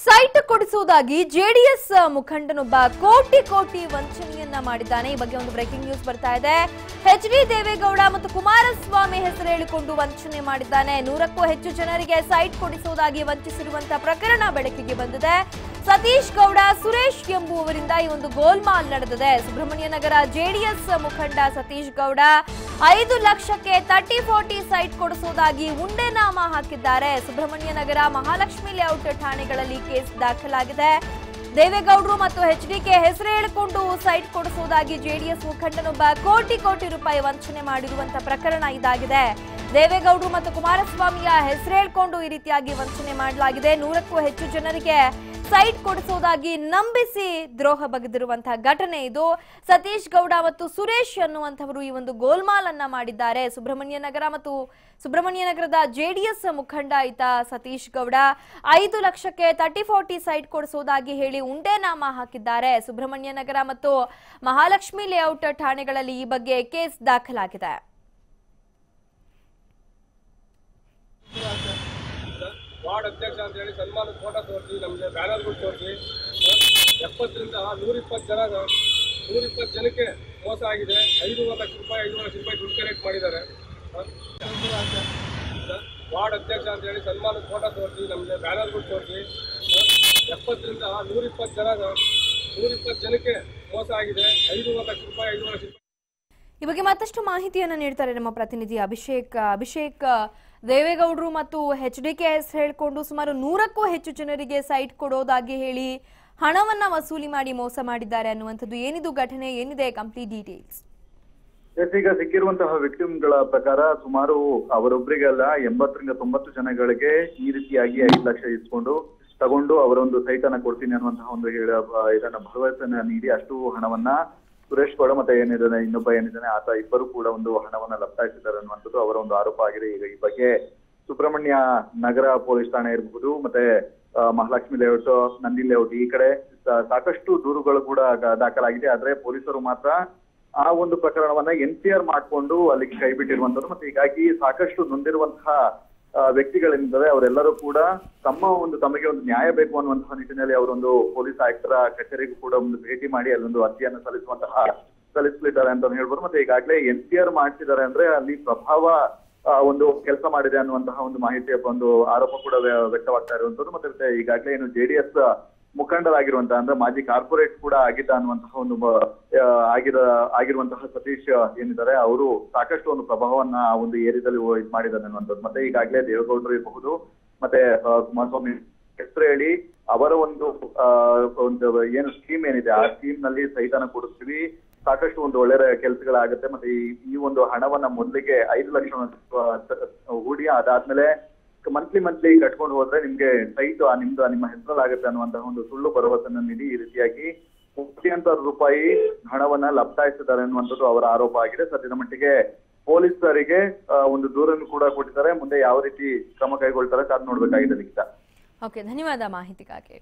Site ಕೊಡಿಸುವುದಾಗಿ JDS ಮುಖಂಡನೊಬ್ಬ ಕೋಟಿ ವಂಚನೆಯನ್ನ ಮಾಡಿದ್ದಾನೆ. ಈ ಬಗ್ಗೆ ಒಂದು ಬ್ರೇಕಿಂಗ್ ನ್ಯೂಸ್ ಬರ್ತಾ ಇದೆ. ಎಚ್.ಡಿ. ದೇವೇಗೌಡ ಮತ್ತು ಕುಮಾರಸ್ವಾಮಿ ಹೆಸರು ಹೇಳಿಕೊಂಡು ವಂಚನೆ ಮಾಡಿದ್ದಾನೆ. 100ಕ್ಕೂ ಹೆಚ್ಚು ಜನರಿಗೆ ಸೈಟ್ ಕೊಡಿಸುವುದಾಗಿ ವಂಚಿಸಿರುವಂತಹ ಪ್ರಕರಣ ಬೆಳಕಿಗೆ ಬಂದಿದೆ. ಸತೀಶ್ ಗೌಡ, ಸುರೇಶ್ ಎಂಬುವವರಿಂದ ಈ ಒಂದು ಗೋಲ್ಮಾಲ್ ನಡೆದಿದೆ. ಸುಬ್ರಹ್ಮಣ್ಯ ನಗರ ಜೆಡಿಎಸ್ ಮುಖಂಡ ಸತೀಶ್ ಗೌಡ 5 ಲಕ್ಷಕ್ಕೆ 30-40 ಸೈಟ್ ಕೊಡಿಸುವುದಾಗಿ ಉಂಡೆನಾಮ ಹಾಕಿದ್ದಾರೆ. ಸುಬ್ರಹ್ಮಣ್ಯ ನಗರ ಮಹಾಲಕ್ಷ್ಮಿ ಲೇಔಟ್ ಠಾಣೆಗಳಲ್ಲಿ ಕೇಸ್ ದಾಖಲಾಗಿದೆ. ದೇವೇಗೌಡರು ಮತ್ತು ಎಚ್ಡಿಕೆ ಹೆಸರು ಹೇಳಿಕೊಂಡು ಸೈಟ್ ಕೊಡಿಸುವುದಾಗಿ ಜೆಡಿಎಸ್ ಮುಖಂಡನೊಬ್ಬ ಕೋಟಿ ರೂಪಾಯಿ ವಂಚನೆ ಮಾಡಿರುವಂತಹ ಪ್ರಕರಣ ಇದಾಗಿದೆ. ದೇವೇಗೌಡರು ಮತ್ತು ಕುಮಾರಸ್ವಾಮಿಯ ಹೆಸರು ಹೇಳಿಕೊಂಡು ಈ ರೀತಿಯಾಗಿ ವಂಚನೆ ಮಾಡಲಾಗಿದೆ. 100ಕ್ಕೂ ಹೆಚ್ಚು ಜನರಿಗೆ ಸೈಟ್ ಕೊಡಿಸುವುದಾಗಿ ನಂಬಿಸಿ ದ್ರೋಹ ಬಗೆದಿರುವಂತಹ ಘಟನೆ ಇದು. ಸತೀಶ್ ಗೌಡ ಮತ್ತು ಸುರೇಶ್ ಅನ್ನುವಂಥವರು ಈ ಒಂದು ಗೋಲ್ಮಾಲ್ ಅನ್ನ ಮಾಡಿದ್ದಾರೆ. ಸುಬ್ರಹ್ಮಣ್ಯ ನಗರದ ಜೆಡಿಎಸ್ ಮುಖಂಡ ಈತ ಸತೀಶ್ ಗೌಡ 5 ಲಕ್ಷಕ್ಕೆ 30-40 ಸೈಟ್ ಕೊಡಿಸುವುದಾಗಿ ಹೇಳಿ ಉಂಡೆನಾಮ ಹಾಕಿದ್ದಾರೆ. ಸುಬ್ರಹ್ಮಣ್ಯ ನಗರ ಮತ್ತು ಮಹಾಲಕ್ಷ್ಮಿ ಲೇಔಟ್ ಠಾಣೆಗಳಲ್ಲಿ ಈ ಬಗ್ಗೆ ಕೇಸ್ ದಾಖಲಾಗಿದೆ. ವಾರ್ಡ್ ಅಧ್ಯಕ್ಷ ಅಂತ ಹೇಳಿ ಸನ್ಮಾನದ ಫೋಟೋ ತೋರಿಸಿ ನಮಗೆ ಬ್ಯಾನರ್ಗಳು ತೋರಿಸಿ 70ರಿಂದ 120 ಜನಕ್ಕೆ ಮೋಸ ಆಗಿದೆ. 5 ಲಕ್ಷ ರೂಪಾಯಿ ದುಡ್ಡು ಕಲೆಕ್ಟ್ ಮಾಡಿದ್ದಾರೆ. ವಾರ್ಡ್ ಅಧ್ಯಕ್ಷ ಅಂತ ಹೇಳಿ ಸನ್ಮಾನದ ಫೋಟೋ ತೋರಿಸಿ ನಮಗೆ ಬ್ಯಾನರ್ಗಳು ತೋರಿಸಿ 70ರಿಂದ 120 ಜನಕ್ಕೆ ಮೋಸ ಆಗಿದೆ. 5 ಲಕ್ಷ ರೂಪಾಯಿ ಈ ಬಗ್ಗೆ ಮತ್ತಷ್ಟು ಮಾಹಿತಿಯನ್ನು ನೀಡ್ತಾರೆ ನಮ್ಮ ಪ್ರತಿನಿಧಿ ಅಭಿಷೇಕ್. ದೇವೇಗೌಡರು ಮತ್ತು ಎಚ್ಡಿಕೆ ಹೆಸರು ಹೇಳಿಕೊಂಡು ಸುಮಾರು 100ಕ್ಕೂ ಹೆಚ್ಚು ಜನರಿಗೆ ಸೈಟ್ ಕೊಡೋದಾಗಿ ಹೇಳಿ ಹಣವನ್ನ ವಸೂಲಿ ಮಾಡಿ ಮೋಸ ಮಾಡಿದ್ದಾರೆ ಅನ್ನುವಂಥದ್ದು ಏನಿದು ಘಟನೆ, ಏನಿದೆ ಕಂಪ್ಲೀಟ್ ಡೀಟೇಲ್ಸ್? ಈಗ ಸಿಕ್ಕಿರುವಂತಹ ವಿಕ್ಟಿಮ್ಗಳ ಪ್ರಕಾರ ಸುಮಾರು ಅವರೊಬ್ಬರಿಗೆಲ್ಲ 80ರಿಂದ 90 ಜನಗಳಿಗೆ ಈ ರೀತಿಯಾಗಿ 5 ಲಕ್ಷ ತಗೊಂಡು ಅವರೊಂದು ಸೈಟ್ ಅನ್ನ ಕೊಡ್ತೀನಿ ಅನ್ನುವಂತಹ ಒಂದು ಇದನ್ನ ಭರವಸೆಯನ್ನ ನೀಡಿ ಅಷ್ಟು ಹಣವನ್ನ ಸುರೇಶ್ ಗೌಡ ಮತ್ತೆ ಇನ್ನೊಬ್ಬ ಏನಿದ್ದಾನೆ ಆತ ಇಬ್ಬರು ಕೂಡ ಒಂದು ಹಣವನ್ನ ಲಪ್ತಾಯಿಸಿದ್ದಾರೆ ಅನ್ನುವಂಥದ್ದು ಅವರ ಒಂದು ಆರೋಪ ಆಗಿದೆ. ಈಗ ಈ ಬಗ್ಗೆ ಸುಬ್ರಹ್ಮಣ್ಯ ನಗರ ಪೊಲೀಸ್ ಠಾಣೆ ಇರಬಹುದು, ಮತ್ತೆ ಮಹಾಲಕ್ಷ್ಮಿ ಲೇಔಟ್, ನಂದಿ ಲೇಔಟ್ ಈ ಕಡೆ ಸಾಕಷ್ಟು ದೂರುಗಳು ಕೂಡ ದಾಖಲಾಗಿದೆ. ಆದ್ರೆ ಪೊಲೀಸರು ಮಾತ್ರ ಆ ಒಂದು ಪ್ರಕರಣವನ್ನ ಎನ್ಸಿಆರ್ ಮಾಡಿಕೊಂಡು ಅಲ್ಲಿಗೆ ಕೈ ಬಿಟ್ಟಿರುವಂತದ್ದು. ಮತ್ತೆ ಹೀಗಾಗಿ ಸಾಕಷ್ಟು ನೊಂದಿರುವಂತಹ ವ್ಯಕ್ತಿಗಳೇನಿದ್ದಾರೆ ಅವರೆಲ್ಲರೂ ಕೂಡ ತಮಗೆ ಒಂದು ನ್ಯಾಯ ಬೇಕು ಅನ್ನುವಂತಹ ನಿಟ್ಟಿನಲ್ಲಿ ಅವರೊಂದು ಪೊಲೀಸ್ ಆಯುಕ್ತರ ಕಚೇರಿಗೂ ಕೂಡ ಒಂದು ಭೇಟಿ ಮಾಡಿ ಅಲ್ಲೊಂದು ಅರ್ಜಿಯನ್ನು ಸಲ್ಲಿಸಲಿದ್ದಾರೆ ಅಂತ ಹೇಳ್ಬೋದು. ಮತ್ತೆ ಈಗಾಗಲೇ ಎನ್ಸಿಆರ್ ಮಾಡ್ತಿದ್ದಾರೆ ಅಂದ್ರೆ ಅಲ್ಲಿ ಪ್ರಭಾವ ಒಂದು ಕೆಲಸ ಮಾಡಿದೆ ಅನ್ನುವಂತಹ ಒಂದು ಮಾಹಿತಿಯ ಒಂದು ಆರೋಪ ಕೂಡ ವ್ಯಕ್ತವಾಗ್ತಾ ಇರುವಂತದ್ದು. ಮತ್ತೆ ಈಗಾಗಲೇ ಏನು ಜೆಡಿಎಸ್ ಮುಖಂಡರಾಗಿರುವಂತಹ ಅಂದ್ರೆ ಮಾಜಿ ಕಾರ್ಪೊರೇಟ್ ಕೂಡ ಆಗಿದ್ದ ಅನ್ನುವಂತಹ ಒಂದು ಆಗಿರುವಂತಹ ಸತೀಶ್ ಏನಿದ್ದಾರೆ ಅವರು ಸಾಕಷ್ಟು ಒಂದು ಪ್ರಭಾವವನ್ನ ಆ ಒಂದು ಏರಿಯಾದಲ್ಲಿ ಇದು ಮಾಡಿದ್ದಾರೆ ಅನ್ನುವಂಥದ್ದು. ಮತ್ತೆ ಈಗಾಗಲೇ ದೇವೇಗೌಡರು ಇರಬಹುದು, ಮತ್ತೆ ಕುಮಾರಸ್ವಾಮಿ ಹೆಸರು ಹೇಳಿ ಅವರ ಒಂದು ಏನು ಸ್ಕೀಮ್ ಏನಿದೆ ಆ ಸ್ಕೀಮ್ ನಲ್ಲಿ ಸೈಟ್ ಅನ್ನ ಕೊಡಿಸ್ತೀವಿ, ಸಾಕಷ್ಟು ಒಂದು ಒಳ್ಳೆ ಕೆಲಸಗಳಾಗುತ್ತೆ. ಮತ್ತೆ ಈ ಒಂದು ಹಣವನ್ನ ಮೊದಲಿಗೆ 5 ಲಕ್ಷ ಹೂಡಿ ಅದಾದ್ಮೇಲೆ ಮಂತ್ಲಿ ಕಟ್ಕೊಂಡು ಹೋದ್ರೆ ನಿಮ್ಗೆ ಸೈಟ್ ನಿಮ್ಮ ಹೆಸರಲ್ಲಿ ಆಗುತ್ತೆ ಅನ್ನುವಂತಹ ಒಂದು ಸುಳ್ಳು ಭರವಸೆಯನ್ನು ನೀಡಿ ಈ ರೀತಿಯಾಗಿ ಕೋಟ್ಯಾಂತರ ರೂಪಾಯಿ ಹಣವನ್ನ ಲಪ್ತಾಯಿಸಿದ್ದಾರೆ ಅನ್ನುವಂಥದ್ದು ಅವರ ಆರೋಪ ಆಗಿದೆ. ಸದ್ಯದ ಮಟ್ಟಿಗೆ ಪೊಲೀಸರಿಗೆ ಒಂದು ದೂರನ್ನು ಕೂಡ ಕೊಟ್ಟಿದ್ದಾರೆ. ಮುಂದೆ ಯಾವ ರೀತಿ ಕ್ರಮ ಕೈಗೊಳ್ತಾರೆ ಕಾದು ನೋಡ್ಬೇಕಾಗಿದೆ. ಓಕೆ, ಧನ್ಯವಾದ ಮಾಹಿತಿಗಾಗಿ.